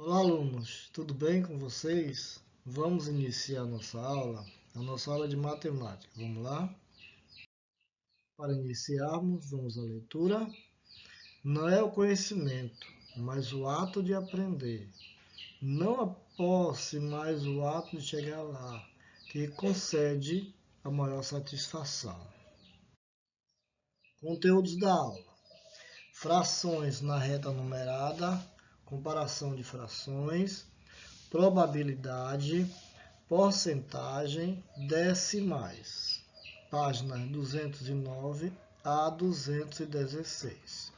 Olá, alunos, tudo bem com vocês? Vamos iniciar a nossa aula de matemática. Vamos lá? Para iniciarmos, vamos à leitura. Não é o conhecimento, mas o ato de aprender. Não a posse, mas o ato de chegar lá, que concede a maior satisfação. Conteúdos da aula: frações na reta numerada, comparação de frações, probabilidade, porcentagem, decimais. Páginas 209 a 216.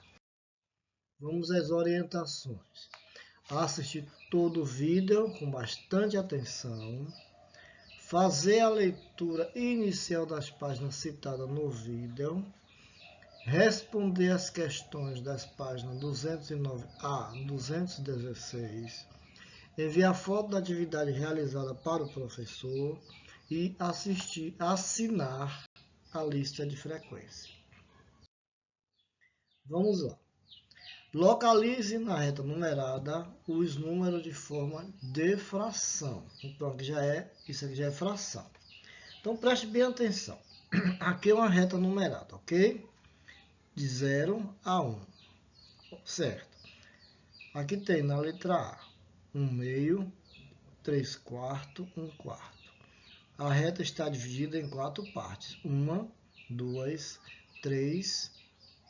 Vamos às orientações. Assistir todo o vídeo com bastante atenção. Fazer a leitura inicial das páginas citadas no vídeo. Responder as questões das páginas 209 a 216. Enviar foto da atividade realizada para o professor e assinar a lista de frequência. Vamos lá. Localize na reta numerada os números de forma de fração. Então, isso aqui já é fração. Então, preste bem atenção. Aqui é uma reta numerada, ok? De 0 a 1, certo? Aqui tem na letra A, 1 meio, 3 quartos, 1 quarto. A reta está dividida em 4 partes. 1, 2, 3,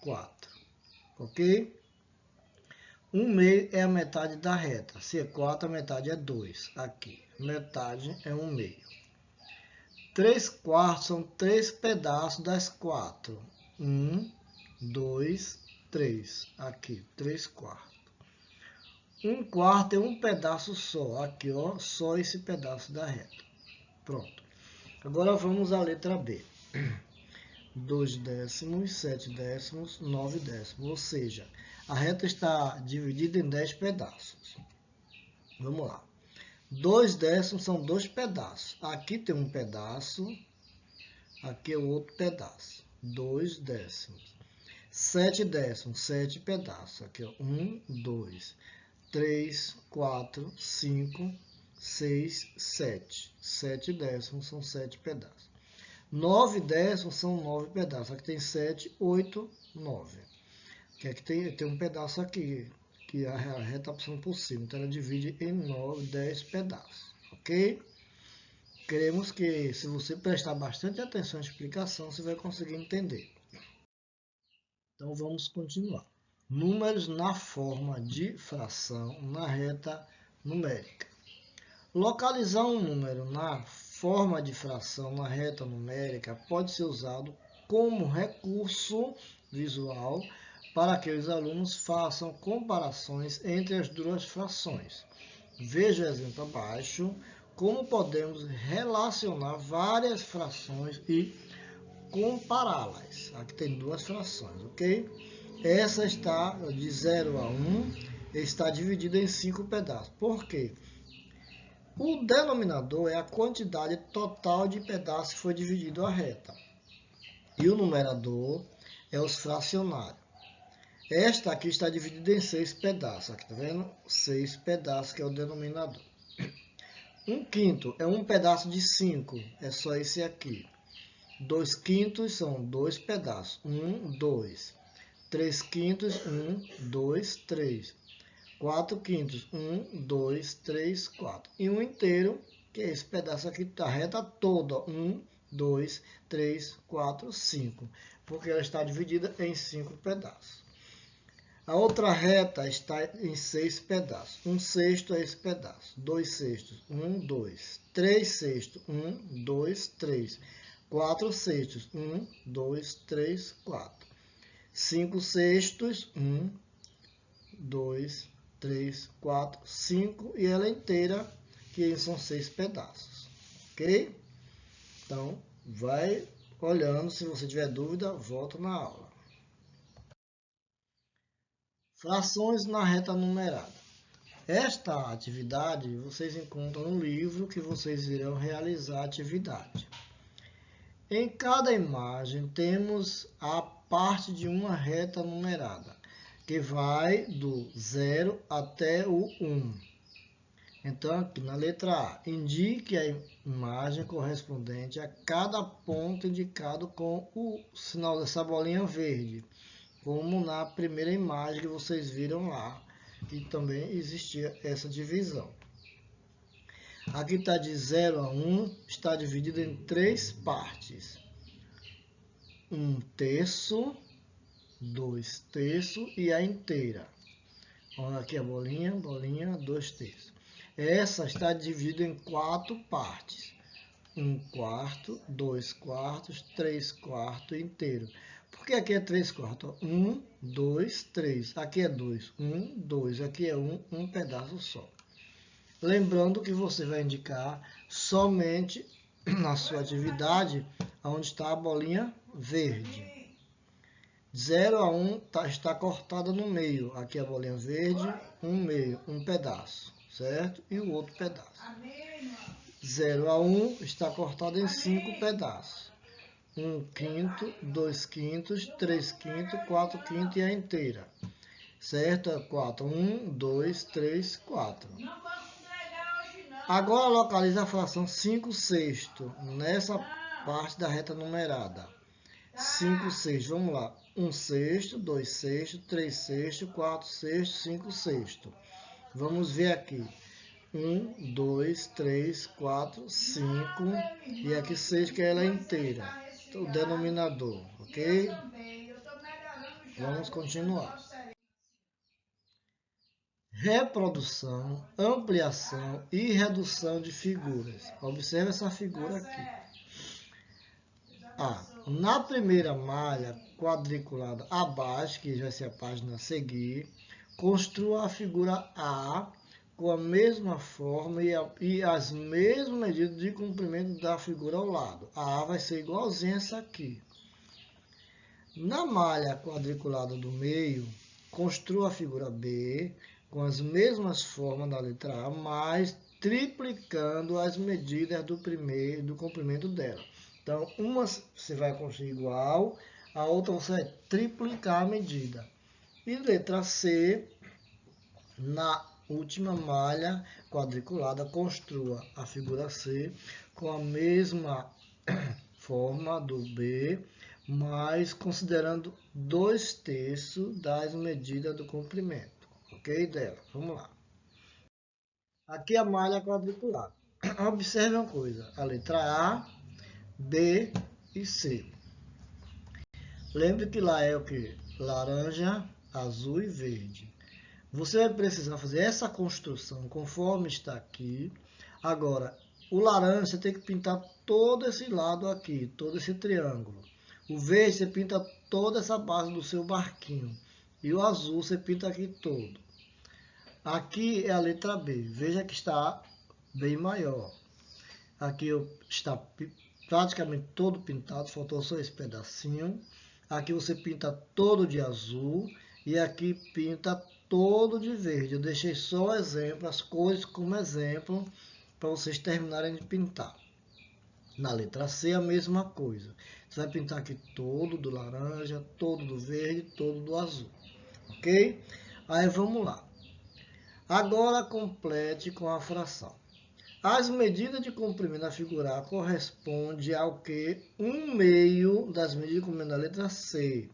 4. Ok? 1 meio é a metade da reta. Se é 4, a metade é 2. Aqui, metade é 1 meio. 3 quartos são 3 pedaços das 4. 1, 2, 3. Aqui, 3 quartos. 1 quarto é um pedaço só. Aqui, ó, só esse pedaço da reta. Pronto. Agora vamos à letra B. 2 décimos, 7 décimos, 9 décimos. Ou seja, a reta está dividida em 10 pedaços. Vamos lá. 2 décimos são 2 pedaços. Aqui tem um pedaço, aqui é o outro pedaço. 2 décimos. 7 décimos, 7 pedaços. Aqui, ó, 1, 2, 3, 4, 5, 6, 7. 7 décimos são 7 pedaços. 9 décimos são 9 pedaços. Aqui tem 7, 8, 9. Aqui tem um pedaço aqui, que a reta está passando por cima. Então, ela divide em 9, 10 pedaços. Ok? Queremos que, se você prestar bastante atenção à explicação, você vai conseguir entender. Então, vamos continuar. Números na forma de fração na reta numérica. Localizar um número na forma de fração na reta numérica pode ser usado como recurso visual para que os alunos façam comparações entre as duas frações. Veja o exemplo abaixo, como podemos relacionar várias frações e compará-las. Aqui tem duas frações, ok? Essa está de 0 a 1, está dividida em 5 pedaços. Por quê? O denominador é a quantidade total de pedaços que foi dividido a reta. E o numerador é os fracionários. Esta aqui está dividida em 6 pedaços. Aqui, tá vendo? 6 pedaços, que é o denominador. 1/5 é um pedaço de 5. É só esse aqui. 2/5 são 2 pedaços. 1, 2. 3/5, 1, 2, 3. 4/5, 1, 2, 3, 4. E um inteiro, que é esse pedaço aqui, a reta toda. 1, 2, 3, 4, 5. Porque ela está dividida em 5 pedaços. A outra reta está em 6 pedaços. 1/6 é esse pedaço. 2/6, 1, 2. 3/6, 1, 2, 3. 4/6, 1, 2, 3, 4. 5/6, 1, 2, 3, 4, 5. E ela inteira, que são 6 pedaços. Ok? Então, vai olhando. Se você tiver dúvida, volta na aula. Frações na reta numerada. Esta atividade vocês encontram no livro que vocês irão realizar a atividade. Em cada imagem temos a parte de uma reta numerada, que vai do 0 até o 1. Então, aqui na letra A, indique a imagem correspondente a cada ponto indicado com o sinal dessa bolinha verde, como na primeira imagem que vocês viram lá, que também existia essa divisão. Aqui está de 0 a 1, está dividido em 3 partes. 1/3, 2/3 e a inteira. Olha aqui a bolinha, 2/3. Essa está dividida em 4 partes. 1/4, 2/4, 3/4 inteiro. Por que aqui é 3/4? 1, 2, 3. Aqui é 2. 1, 2. Aqui é 1 pedaço só. Lembrando que você vai indicar somente na sua atividade onde está a bolinha verde. 0 a 1 está cortada no meio. Aqui a bolinha verde, um pedaço, certo? E o outro pedaço. 0 a 1 está cortada em 5 pedaços. 1/5, 2/5, 3/5, 4/5 e a inteira. Certo? 4. 1, 2, 3, 4. Agora localiza a fração 5/6 nessa parte da reta numerada. 5/6, vamos lá. 1/6, 2/6, 3/6, 4/6, 5/6. Vamos ver aqui. 1, 2, 3, 4, 5 e aqui 6, que ela é inteira. O denominador, ok? Vamos continuar. Reprodução, ampliação e redução de figuras. Observe essa figura aqui. Na primeira malha quadriculada abaixo, que vai ser a página a seguir, construa a figura A com a mesma forma e as mesmas medidas de comprimento da figura ao lado. A A vai ser igualzinha a essa aqui. Na malha quadriculada do meio, construa a figura B com as mesmas formas da letra A, mas triplicando as medidas do comprimento dela. Então, uma você vai construir igual, a outra você vai triplicar a medida. E letra C, na última malha quadriculada, construa a figura C com a mesma forma do B, mas considerando 2/3 das medidas do comprimento, ok, dela? Vamos lá. Aqui a malha quadriculada. Observe uma coisa, a letra A, B e C. Lembre que lá é o que? Laranja, azul e verde. Você vai precisar fazer essa construção conforme está aqui. Agora, o laranja você tem que pintar todo esse lado aqui, todo esse triângulo. O verde você pinta toda essa base do seu barquinho. E o azul você pinta aqui todo. Aqui é a letra B. Veja que está bem maior. Aqui está praticamente todo pintado, faltou só esse pedacinho. Aqui você pinta todo de azul e aqui pinta todo de verde. Eu deixei só o exemplo, as cores como exemplo, para vocês terminarem de pintar. Na letra C, a mesma coisa. Você vai pintar aqui todo do laranja, todo do verde, todo do azul. Ok? Aí vamos lá. Agora complete com a fração. As medidas de comprimento da figura A corresponde ao que? 1/2 das medidas de comprimento da letra C.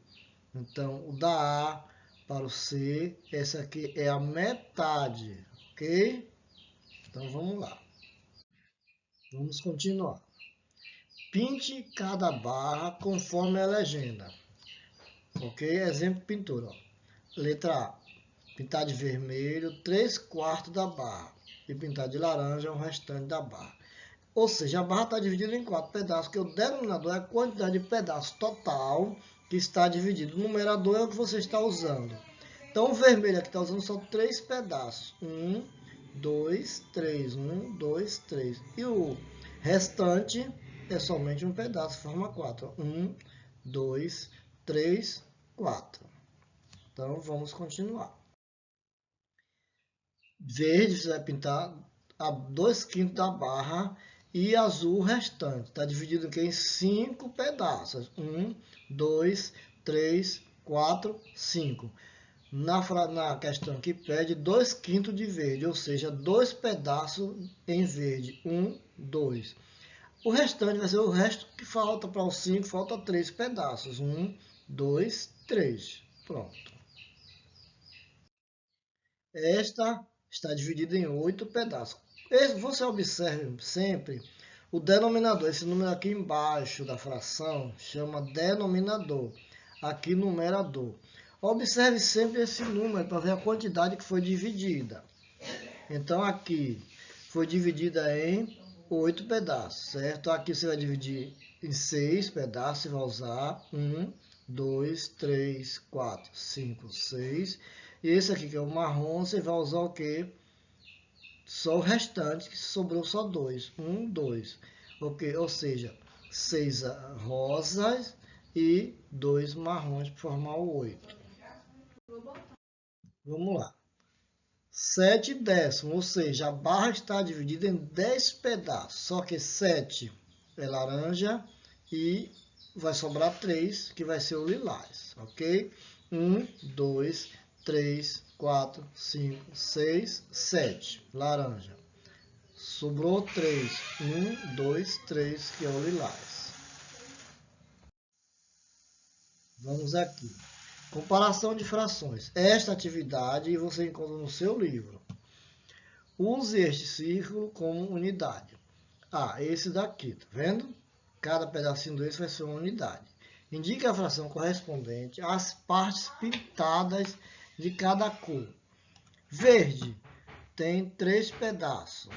Então, o da A para o C, essa aqui é a metade, ok? Então, vamos lá. Vamos continuar. Pinte cada barra conforme a legenda. Ok? Exemplo pintura. Letra A. Pintar de vermelho 3/4 da barra. E pintar de laranja o restante da barra. Ou seja, a barra está dividida em 4 pedaços, que o denominador é a quantidade de pedaços total que está dividido. O numerador é o que você está usando. Então, o vermelho aqui está usando só 3 pedaços. 1, 2, 3. 1, 2, 3. E o restante é somente um pedaço, forma 4. 1, 2, 3, 4. Então, vamos continuar. Verde, você vai pintar a 2/5 da barra e azul o restante. Está dividido em 5 pedaços. 1, 2, 3, 4, 5. Na questão que pede 2/5 de verde, ou seja, 2 pedaços em verde. 1, 2. O restante vai ser o resto que falta para o 5, falta 3 pedaços. 1, 2, 3. Pronto. Esta está dividida em 8 pedaços. Você observe sempre o denominador. Esse número aqui embaixo da fração chama denominador. Aqui numerador. Observe sempre esse número para ver a quantidade que foi dividida. Então aqui foi dividida em 8 pedaços, certo? Aqui você vai dividir em 6 pedaços, você vai usar 1, 2, 3, 4, 5, 6. E esse aqui que é o marrom, você vai usar o quê? Só o restante, que sobrou só 2. 1, 2. Ok? Ou seja, 6 rosas e 2 marrons para formar o 8. Vamos lá. 7 décimos, ou seja, a barra está dividida em 10 pedaços. Só que 7 é laranja e vai sobrar 3, que vai ser o lilás, ok? 1, 2, 3, 4, 5, 6, 7, laranja. Sobrou 3, 1, 2, 3, que é o lilás. Vamos aqui. Comparação de frações. Esta atividade você encontra no seu livro. Use este círculo como unidade. Esse daqui, tá vendo? Cada pedacinho desse vai ser uma unidade. Indique a fração correspondente às partes pintadas de cada cor. Verde tem 3 pedaços.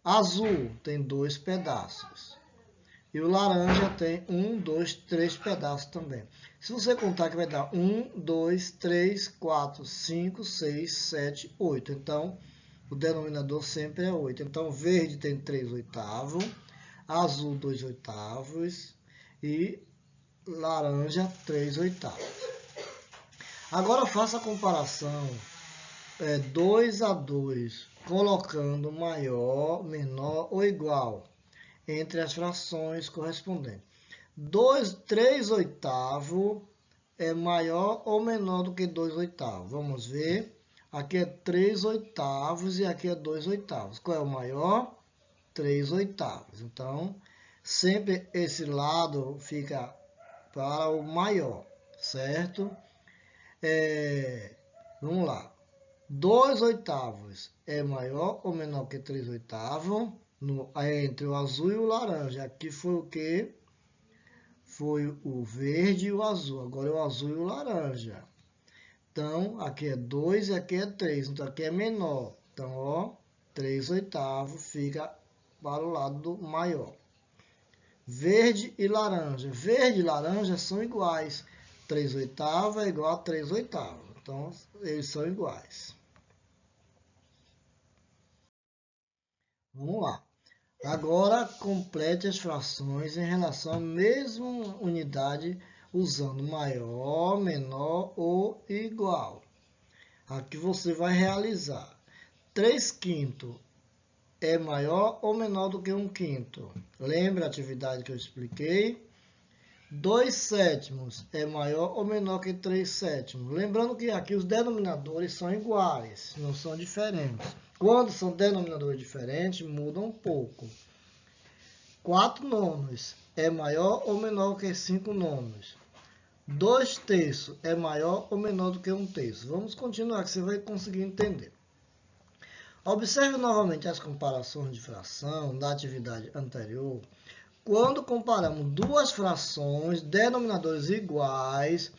Azul tem 2 pedaços. E o laranja tem 1, 2, 3 pedaços também. Se você contar que vai dar 1, 2, 3, 4, 5, 6, 7, 8. Então, o denominador sempre é 8. Então, verde tem 3 oitavos, azul 2 oitavos e laranja 3 oitavos. Agora, faça a comparação 2 a 2, colocando maior, menor ou igual entre as frações correspondentes. 3 oitavos é maior ou menor do que 2 oitavos. Vamos ver. Aqui é 3 oitavos e aqui é 2 oitavos. Qual é o maior? 3 oitavos. Então, sempre esse lado fica para o maior, certo? Vamos lá. 2 oitavos é maior ou menor que 3 oitavos? Entre o azul e o laranja. Aqui foi o quê? Foi o verde e o azul. Agora é o azul e o laranja. Então, aqui é 2 e aqui é 3. Então, aqui é menor. Então, ó, 3 oitavos fica para o lado maior. Verde e laranja. Verde e laranja são iguais. 3 oitavos é igual a 3 oitavos. Então, eles são iguais. Vamos lá. Agora, complete as frações em relação à mesma unidade, usando maior, menor ou igual. Aqui você vai realizar. 3/5 é maior ou menor do que 1/5? Lembra a atividade que eu expliquei? 2/7 é maior ou menor que 3/7? Lembrando que aqui os denominadores são iguais, não são diferentes. Quando são denominadores diferentes, mudam um pouco. 4/9 é maior ou menor que 5/9? 2/3 é maior ou menor do que 1/3? Vamos continuar que você vai conseguir entender. Observe novamente as comparações de fração da atividade anterior. Quando comparamos duas frações, denominadores iguais,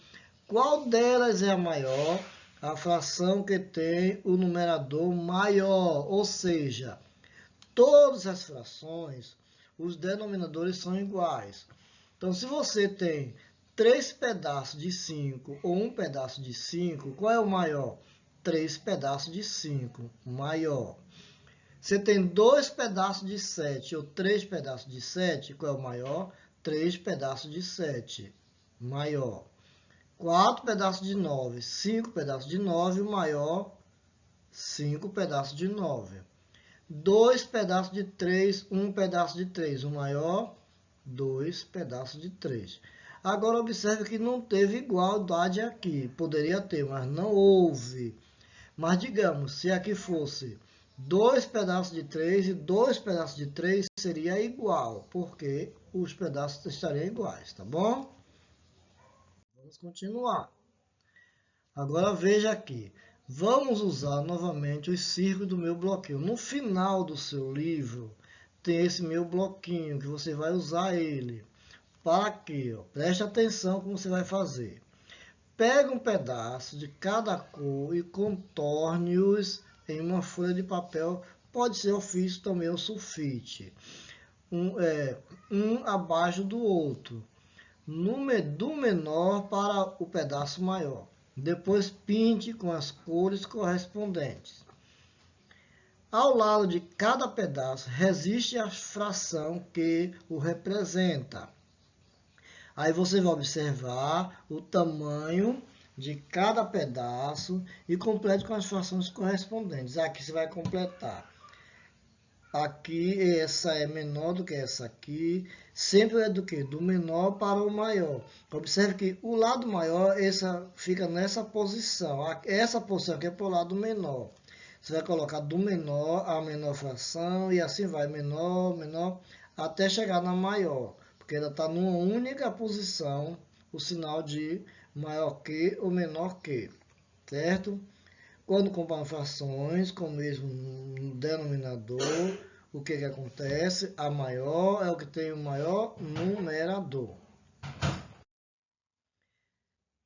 qual delas é a maior? A fração que tem o numerador maior, ou seja, todas as frações, os denominadores são iguais. Então, se você tem 3 pedaços de 5 ou 1 pedaço de 5, qual é o maior? 3 pedaços de 5, maior. Você tem 2 pedaços de 7 ou 3 pedaços de 7, qual é o maior? 3 pedaços de 7, maior. 4 pedaços de 9, 5 pedaços de 9, o maior, 5 pedaços de 9. 2 pedaços de 3, 1 pedaço de 3, o maior, 2 pedaços de 3. Agora observe que não teve igualdade aqui. Poderia ter, mas não houve. Mas digamos, se aqui fosse 2 pedaços de 3 e 2 pedaços de 3 seria igual, porque os pedaços estariam iguais, tá bom? Vamos continuar. Agora veja aqui. Vamos usar novamente os círculos do meu bloquinho. No final do seu livro tem esse meu bloquinho que você vai usar ele. Para quê? Preste atenção como você vai fazer. Pega um pedaço de cada cor e contorne-os em uma folha de papel. Pode ser ofício também ou sulfite. Um abaixo do outro. Do menor para o pedaço maior. Depois pinte com as cores correspondentes. Ao lado de cada pedaço resiste a fração que o representa. Aí você vai observar o tamanho de cada pedaço e complete com as frações correspondentes. Aqui você vai completar. Aqui essa é menor do que essa aqui. Sempre é do que? Do menor para o maior. Observe que o lado maior fica nessa posição. Essa posição aqui é para o lado menor. Você vai colocar do menor a menor fração e assim vai, menor, menor, até chegar na maior. Porque ela está numa única posição, o sinal de maior que ou menor que, certo? Quando comparam frações com o mesmo denominador, o que acontece? A maior é o que tem o maior numerador.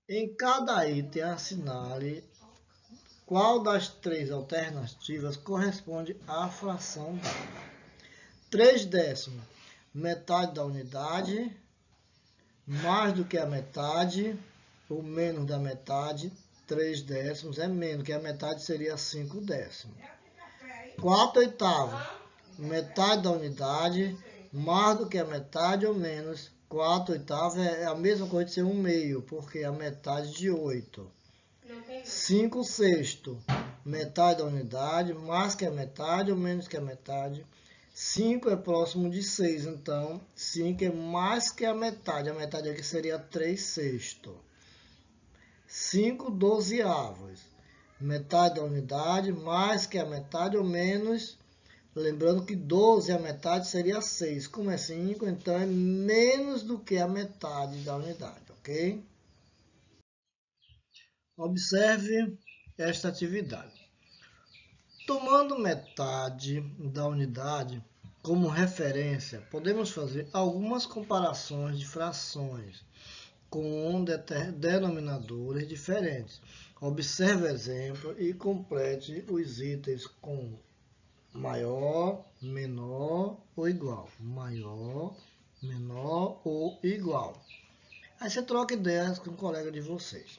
Em cada item, assinale qual das 3 alternativas corresponde à fração dada. 3 décimos, metade da unidade, mais do que a metade, ou menos da metade. 3 décimos é menos que a metade, seria 5 décimos. 4 oitavos, metade da unidade, mais do que a metade ou menos. 4 oitavos é a mesma coisa de ser 1 meio, porque é a metade de 8. 5 sexto, metade da unidade, mais que a metade ou menos que a metade. 5 é próximo de 6, então 5 é mais que a metade. A metade aqui seria 3 sextos. 5 dozeavos, metade da unidade, mais que a metade ou menos. Lembrando que 12 a metade seria 6. Como é 5, então é menos do que a metade da unidade, ok? Observe esta atividade. Tomando metade da unidade como referência, podemos fazer algumas comparações de frações com denominadores diferentes. Observe o exemplo e complete os itens com maior, menor ou igual. Maior, menor ou igual. Aí você troca ideias com um colega de vocês.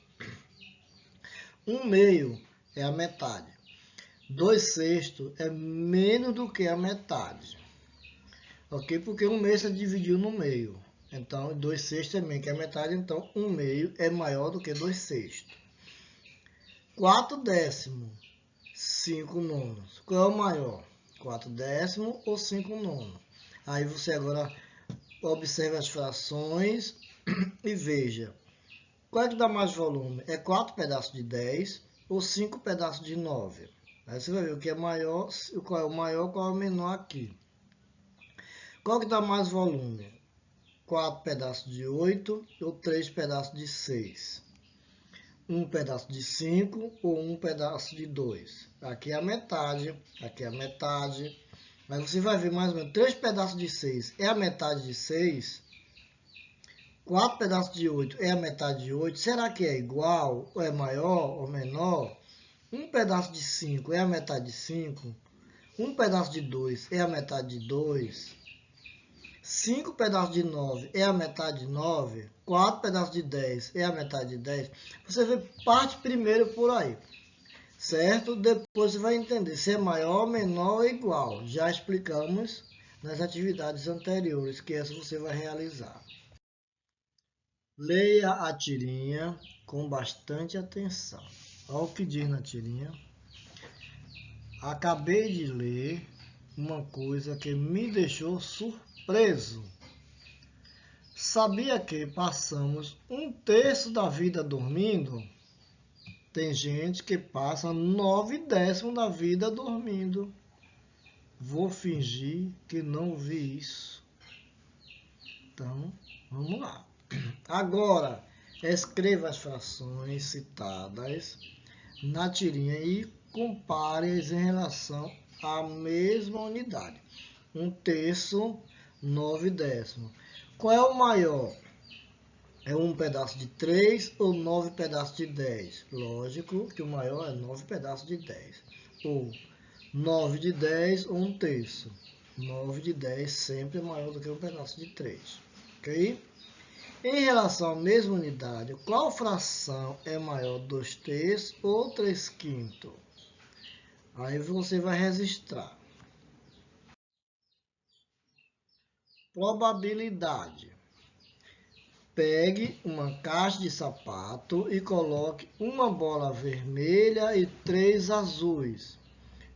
1 meio é a metade. 2 sextos é menos do que a metade. Ok? Porque 1 meio você dividiu no meio. Então, 2 sextos é menos que a metade. Então, 1 meio é maior do que 2 sextos. 4 décimos, 5 nonos. Qual é o maior? 4 décimos ou 5 nonos? Aí você agora observa as frações e veja. Qual é que dá mais volume? É 4 pedaços de 10 ou 5 pedaços de 9? Aí você vai ver o que é maior, qual é o maior, qual é o menor aqui. Qual que dá mais volume? 4 pedaços de 8 ou 3 pedaços de 6? 1 pedaço de 5 ou 1 pedaço de 2? Aqui é a metade, aqui é a metade. Mas você vai ver mais ou menos, 3 pedaços de 6 é a metade de 6. 4 pedaços de 8 é a metade de 8. Será que é igual, ou é maior ou menor? 1 pedaço de 5 é a metade de 5. 1 pedaço de 2 é a metade de 2. 5 pedaços de 9 é a metade de 9. 4 pedaços de 10 é a metade de 10. Você vê, parte primeiro por aí, certo? Depois você vai entender se é maior, menor ou igual. Já explicamos nas atividades anteriores, que essa você vai realizar. Leia a tirinha com bastante atenção. Olha o que diz na tirinha. Acabei de ler uma coisa que me deixou surpreso. Sabia que passamos 1/3 da vida dormindo? Tem gente que passa 9/10 da vida dormindo. Vou fingir que não vi isso. Então, vamos lá. Agora, escreva as frações citadas na tirinha e compare-as em relação à mesma unidade. 1/3, 9/10. Qual é o maior? É 1 pedaço de 3 ou 9 pedaços de 10? Lógico que o maior é 9 pedaços de 10. Ou 9 de 10 ou 1/3. 9 de 10 sempre é maior do que 1 pedaço de 3. Ok? Em relação à mesma unidade, qual fração é maior, 2/3 ou 3/5? Aí você vai registrar. Probabilidade. Pegue uma caixa de sapato e coloque uma bola vermelha e 3 azuis.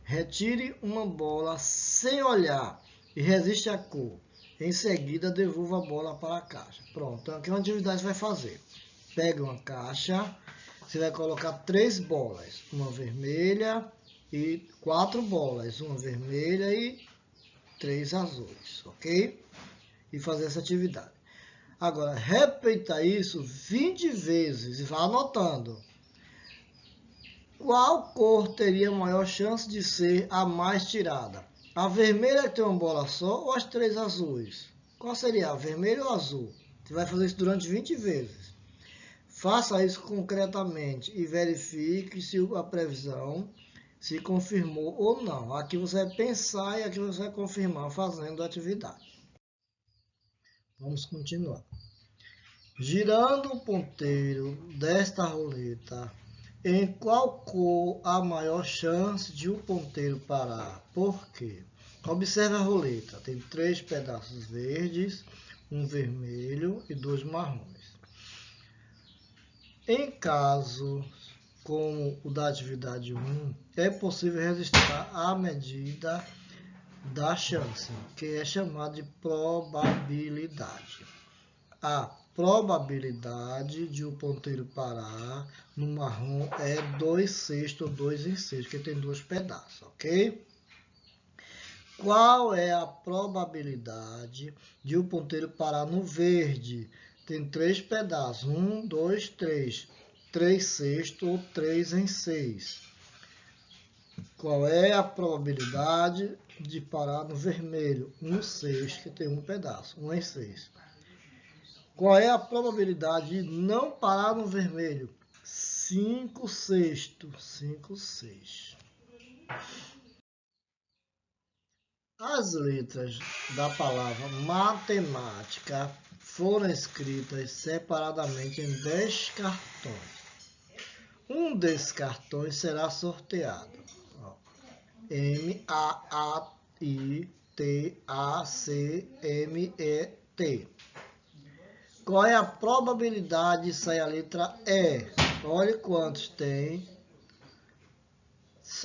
Retire uma bola sem olhar e registre a cor. Em seguida, devolva a bola para a caixa. Pronto, então aqui é uma atividade que você vai fazer. Pega uma caixa, você vai colocar 3 bolas, uma vermelha e 4 bolas, uma vermelha e 3 azuis, ok? E fazer essa atividade. Agora, repita isso 20 vezes e vá anotando. Qual cor teria maior chance de ser a mais tirada? A vermelha que tem uma bola só ou as 3 azuis? Qual seria, a vermelha ou a azul? Você vai fazer isso durante 20 vezes. Faça isso concretamente e verifique se a previsão se confirmou ou não. Aqui você vai pensar e aqui você vai confirmar fazendo a atividade. Vamos continuar. Girando o ponteiro desta roleta, em qual cor há maior chance de o ponteiro parar? Por quê? Observe a roleta. Tem 3 pedaços verdes, um vermelho e 2 marrons. Em casos como o da atividade 1, é possível registrar a medida da chance, que é chamada de probabilidade. A probabilidade de o ponteiro parar no marrom é 2/6 ou 2/6, porque tem 2 pedaços, ok? Qual é a probabilidade de o ponteiro parar no verde? Tem 3 pedaços, 1, 2, 3. 3/6 ou 3/6. Qual é a probabilidade de parar no vermelho? 1/6, que tem um pedaço, 1/6. Qual é a probabilidade de não parar no vermelho? 5/6. 5/6. As letras da palavra matemática foram escritas separadamente em 10 cartões. Um desses cartões será sorteado. MAITACMET. Qual é a probabilidade de sair a letra E? Olha quantos tem.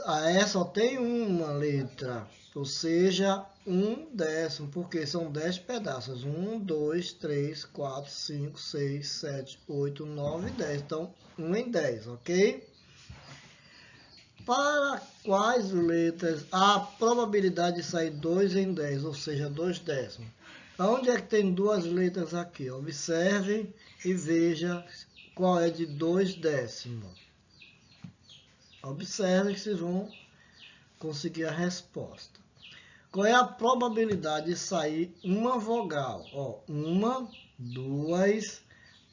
A E só tem uma letra, ou seja, 1/10, porque são 10 pedaços. 1, 2, 3, 4, 5, 6, 7, 8, 9, 10. Então, 1 em 10, ok? Para quais letras há a probabilidade de sair 2 em 10, ou seja, 2/10? Onde é que tem 2 letras aqui? Observe e veja qual é de 2/10. Observe que vocês vão conseguir a resposta. Qual é a probabilidade de sair uma vogal? 1, 2,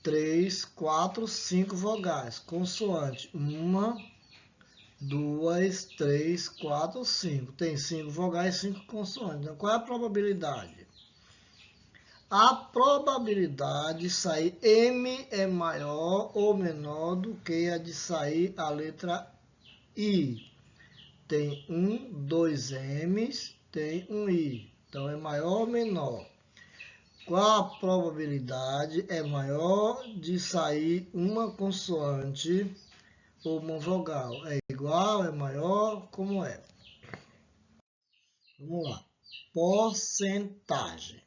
3, 4, 5 vogais. Consoante. 1, 2, 3, 4, 5. Tem 5 vogais e 5 consoantes. Então, qual é a probabilidade? A probabilidade de sair M é maior ou menor do que a de sair a letra I. Tem 2 M's, tem um I. Então, é maior ou menor? Qual a probabilidade é maior de sair uma consoante ou uma vogal? É igual, é maior, como é? Vamos lá. Porcentagem.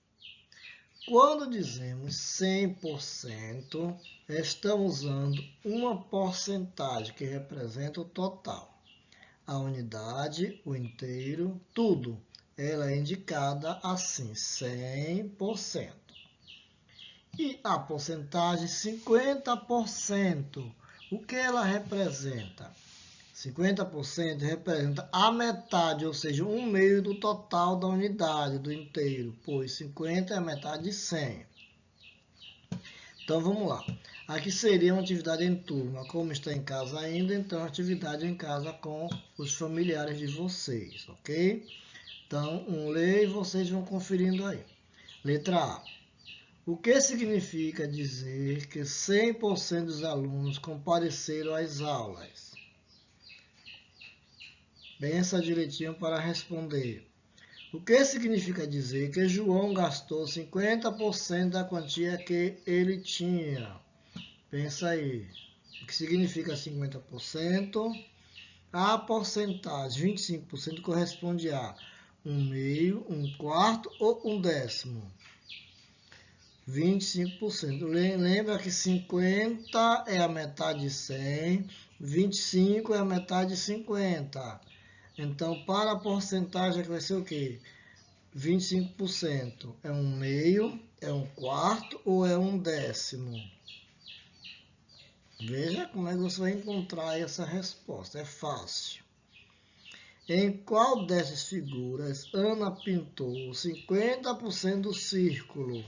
Quando dizemos 100%, estamos usando uma porcentagem que representa o total. A unidade, o inteiro, tudo. Ela é indicada assim, 100%. E a porcentagem 50%. O que ela representa? 50% representa a metade, ou seja, 1/2 do total da unidade, do inteiro, pois 50 é a metade de 100. Então, vamos lá. Aqui seria uma atividade em turma. Como está em casa ainda, então, atividade em casa com os familiares de vocês, ok? Então, lê e vocês vão conferindo aí. Letra A. O que significa dizer que 100% dos alunos compareceram às aulas? Pensa direitinho para responder. O que significa dizer que João gastou 50% da quantia que ele tinha? Pensa aí. O que significa 50%? A porcentagem, 25%, corresponde a 1/2, 1/4 ou 1/10? 25%. Lembra que 50 é a metade de 100, 25 é a metade de 50. Então, para a porcentagem, vai ser o quê? 25%. É 1/2, é 1/4 ou é 1/10? Veja como é que você vai encontrar essa resposta. É fácil. Em qual dessas figuras Ana pintou 50% do círculo?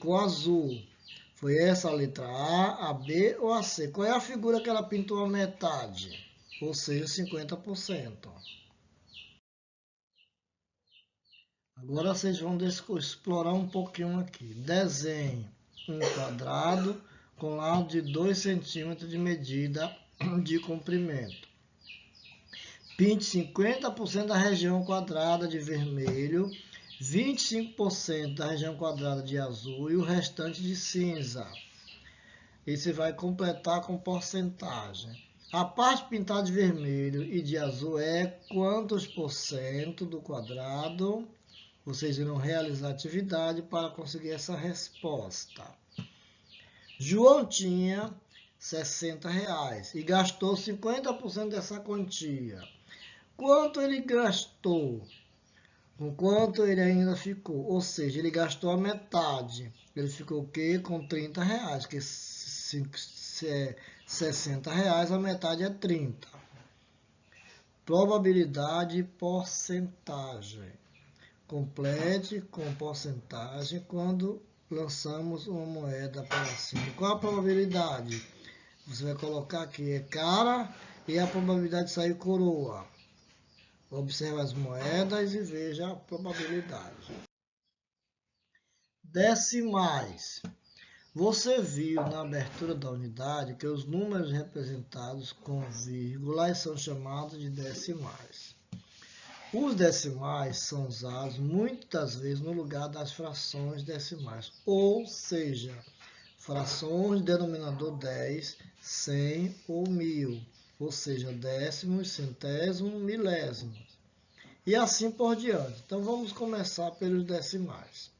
Com azul. Foi essa a letra A, a B ou a C? Qual é a figura que ela pintou a metade? Ou seja, 50%. Agora vocês vão explorar um pouquinho aqui. Desenhe um quadrado com lado de 2 centímetros de medida de comprimento. Pinte 50% da região quadrada de vermelho, 25% da região quadrada de azul e o restante de cinza. E você vai completar com porcentagem. A parte pintada de vermelho e de azul é quantos por cento do quadrado? Vocês irão realizar a atividade para conseguir essa resposta. João tinha R$60 e gastou 50% dessa quantia. Quanto ele gastou? Com quanto ele ainda ficou? Ou seja, ele gastou a metade. Ele ficou o quê? Com R$30, que se é R$60, a metade é 30. Probabilidade e porcentagem. Complete com porcentagem quando lançamos uma moeda para cima. Qual a probabilidade? Você vai colocar aqui, é cara, e a probabilidade de sair coroa. Observe as moedas e veja a probabilidade. Decimais. Você viu na abertura da unidade que os números representados com vírgulas são chamados de decimais. Os decimais são usados muitas vezes no lugar das frações decimais, ou seja, frações de denominador 10, 100 ou 1000, ou seja, décimos, centésimos, milésimos, e assim por diante. Então, vamos começar pelos decimais.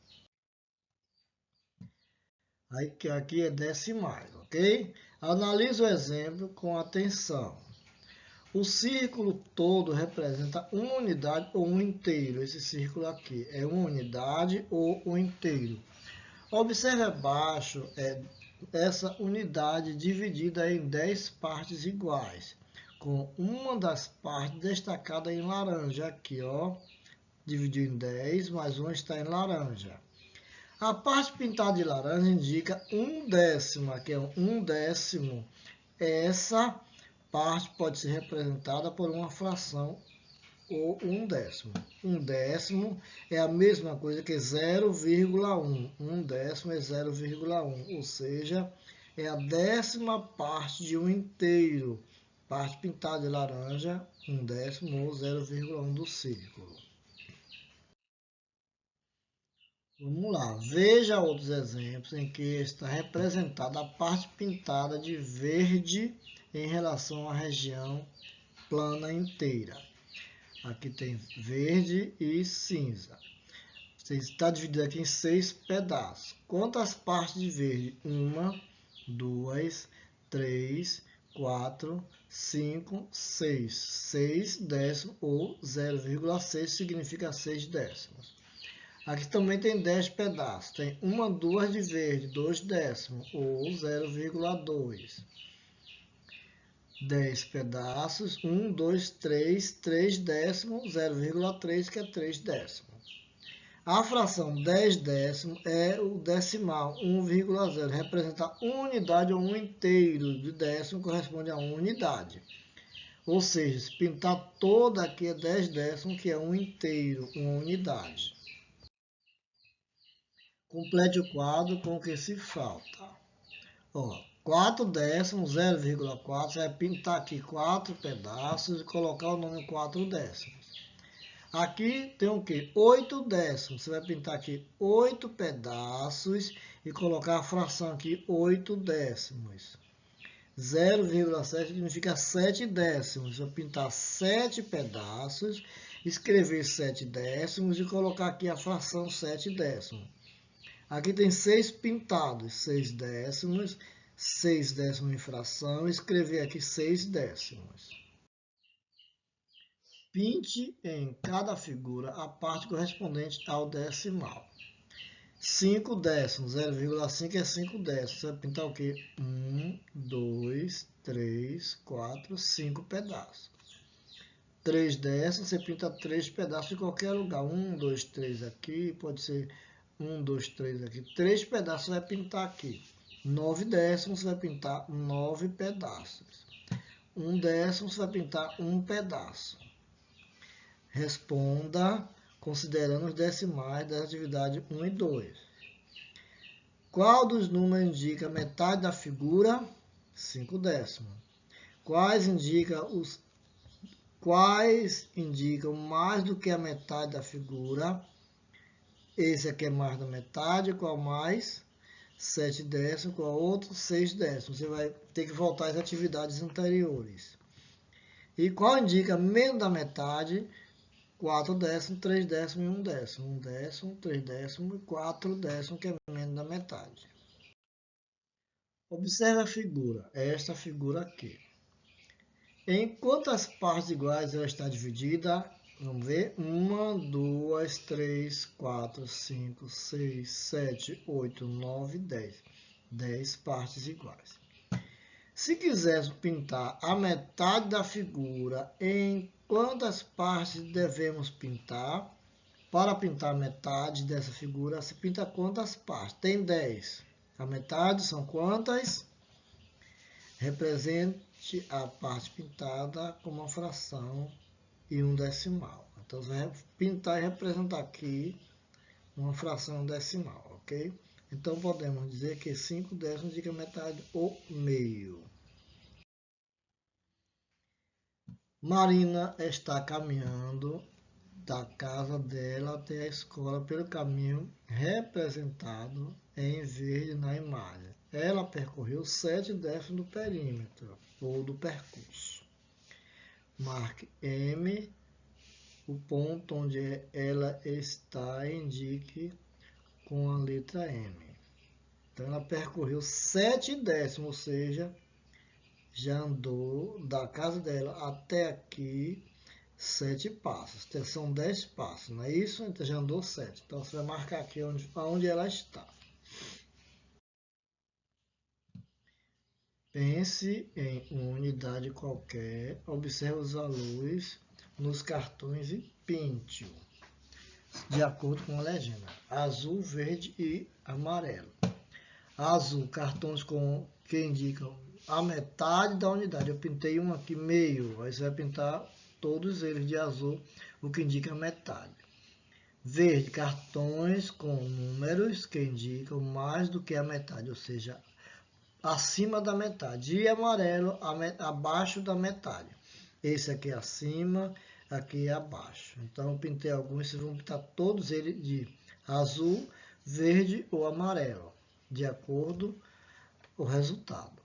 Aqui é decimais, ok? Analise o exemplo com atenção. O círculo todo representa uma unidade ou um inteiro. Esse círculo aqui é uma unidade ou um inteiro. Observe abaixo essa unidade dividida em 10 partes iguais, com uma das partes destacada em laranja. Aqui, ó, dividiu em 10, mas uma está em laranja. A parte pintada de laranja indica 1/10, aqui é 1/10. Essa parte pode ser representada por uma fração ou 1/10. 1/10 é a mesma coisa que 0,1. 1/10 é 0,1, ou seja, é a 10ª parte de um inteiro. Parte pintada de laranja, 1/10 ou 0,1 do círculo. Vamos lá, veja outros exemplos em que está representada a parte pintada de verde em relação à região plana inteira. Aqui tem verde e cinza. Está dividido aqui em 6 pedaços. Quantas partes de verde? 1, 2, 3, 4, 5, 6. 6 décimos ou 0,6 significa 6 décimos. Aqui também tem 10 pedaços. Tem 1, 2 de verde, 2 décimos ou 0,2. 10 pedaços, 1, 2, 3, 3 décimos, 0,3 que é 3 décimos. A fração 10 décimos é o decimal 1,0, representa uma unidade ou um inteiro de décimo, corresponde a uma unidade. Ou seja, se pintar toda aqui é 10 décimos, que é um inteiro, uma unidade. Complete o quadro com o que se falta. 4 décimos, 0,4, você vai pintar aqui 4 pedaços e colocar o nome 4 décimos. Aqui tem o que? 8 décimos. Você vai pintar aqui 8 pedaços e colocar a fração aqui 8 décimos. 0,7 significa 7 décimos. Você vai pintar 7 pedaços, escrever 7 décimos e colocar aqui a fração 7 décimos. Aqui tem 6 pintados, 6 décimos, 6 décimos em fração, escrever aqui 6 décimos. Pinte em cada figura a parte correspondente ao decimal. 5 décimos, 0,5 é 5 décimos. Você vai pintar o quê? 1, 2, 3, 4, 5 pedaços. 3 décimos, você pinta 3 pedaços em qualquer lugar. 1, 2, 3 aqui, pode ser 1, 2, 3 aqui. 3 pedaços você vai pintar aqui. 9 décimos, você vai pintar 9 pedaços. 1 décimo, você vai pintar 1 pedaço. Responda considerando os decimais das atividades 1 e 2. Qual dos números indica metade da figura? 5 décimos. Quais indicam mais do que a metade da figura? Esse aqui é mais da metade. Qual mais? 7 décimos. Qual outro? 6 décimos. Você vai ter que voltar às atividades anteriores. E qual indica menos da metade? 4 décimos, 3 décimos e 1 décimo. 1 décimo, 3 décimos e 4 décimos, que é menos da metade. Observe a figura, esta figura aqui. Em quantas partes iguais ela está dividida? Vamos ver. 1, 2, 3, 4, 5, 6, 7, 8, 9, 10. 10 partes iguais. Se quisermos pintar a metade da figura, em quantas partes devemos pintar? Para pintar a metade dessa figura, se pinta quantas partes? Tem 10. A metade são quantas? Represente a parte pintada com uma fração e um decimal. Então, você vai pintar e representar aqui uma fração decimal, ok? Então, podemos dizer que 5 décimos indica metade ou meio. Marina está caminhando da casa dela até a escola pelo caminho representado em verde na imagem. Ela percorreu 7 décimos do perímetro ou do percurso. Marque M, o ponto onde ela está, indique com a letra M. Então, ela percorreu 7 décimos, ou seja, já andou da casa dela até aqui 7 passos. Então, são 10 passos, não é isso? Então, já andou 7. Então, você vai marcar aqui onde ela está. Pense em uma unidade qualquer, observe os valores nos cartões e pinte-o de acordo com a legenda. Azul, verde e amarelo. Azul, cartões que indicam a metade da unidade. Eu pintei um aqui meio, aí você vai pintar todos eles de azul, o que indica a metade. Verde, cartões com números que indicam mais do que a metade, ou seja, acima da metade. E amarelo, abaixo da metade. Esse aqui é acima, aqui é abaixo. Então, eu pintei alguns, vocês vão pintar todos eles de azul, verde ou amarelo, de acordo com o resultado.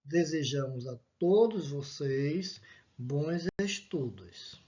Desejamos a todos vocês bons estudos.